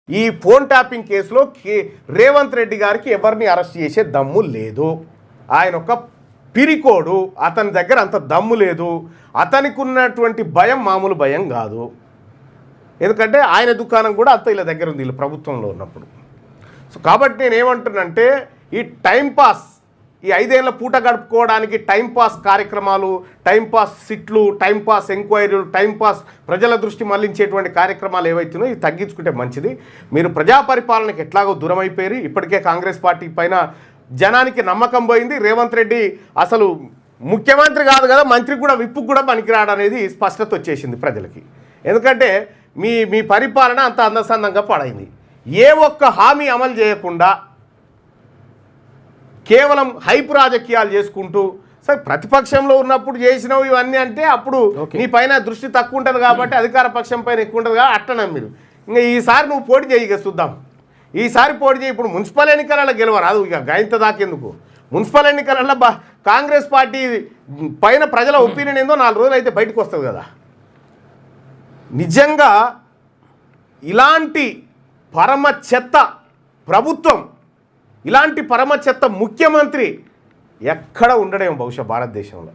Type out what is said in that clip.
ఈ phone tapping కేసులో రేవంత్ రెడ్డి గారికి ఎవరిని అరెస్ట్ చేసే దమ్ము లేదు. ఆయన ఒక పిరికోడు, అతని దగ్గర అంత దమ్ము లేదు. అతనికి ఉన్నటువంటి భయం మామూలు భయం కాదు. ఎందుకంటే ఆయన దుకాణం కూడా అంత ఇలా దగ్గర ఉంది వీళ్ళు ప్రభుత్వంలో ఉన్నప్పుడు. సో కాబట్టి నేనేమంటున్నానంటే ఈ టైంపాస్, ఈ 5 ఏళ్ల పూట గడుపుకోవడానికి టైంపాస్ కార్యక్రమాలు, టైంపాస్ సిట్లు, టైంపాస్ ఎంక్వైరీలు, టైంపాస్ ప్రజల దృష్టి మళ్లించేటువంటి కార్యక్రమాలు ఏవైతున్నాయో ఇవి తగ్గించుకుంటే మంచిది. మీరు ప్రజా పరిపాలనకి ఎట్లాగో దూరం అయిపోయారు. ఇప్పటికే కాంగ్రెస్ పార్టీ పైన జనానికి నమ్మకం పోయింది. రేవంత్ రెడ్డి అసలు ముఖ్యమంత్రి కాదు కదా, మంత్రి కూడా విప్పు కూడా పనికిరాడనేది స్పష్టత వచ్చేసింది ప్రజలకి. ఎందుకంటే మీ పరిపాలన అంత అందసందంగా పడైంది. ఏ ఒక్క హామీ అమలు చేయకుండా కేవలం హైప్ రాజకీయాలు చేసుకుంటూ, సరే ప్రతిపక్షంలో ఉన్నప్పుడు చేసినవి ఇవన్నీ అంటే అప్పుడు నీ పైన దృష్టి తక్కువ ఉంటుంది కాబట్టి అధికార పక్షం పైన ఎక్కువ ఉంటుంది కాబట్టి అట్టనే మీరు ఇంకా ఈసారి నువ్వు పోటీ చేయి చూద్దాం. ఈసారి పోటీ చేయి. ఇప్పుడు మున్సిపల్ ఎన్నికలలో గెలవరాదు, ఇక గాయంత దాకేందుకు. మున్సిపల్ ఎన్నికలలో కాంగ్రెస్ పార్టీ పైన ప్రజల ఒపీనియన్ ఏందో 4 రోజులు అయితే బయటకు వస్తుంది కదా. నిజంగా ఇలాంటి పరమ చెత్త ప్రభుత్వం, ఇలాంటి పరమ చెత్త ముఖ్యమంత్రి ఎక్కడ ఉండడేమో బహుశా భారతదేశంలో.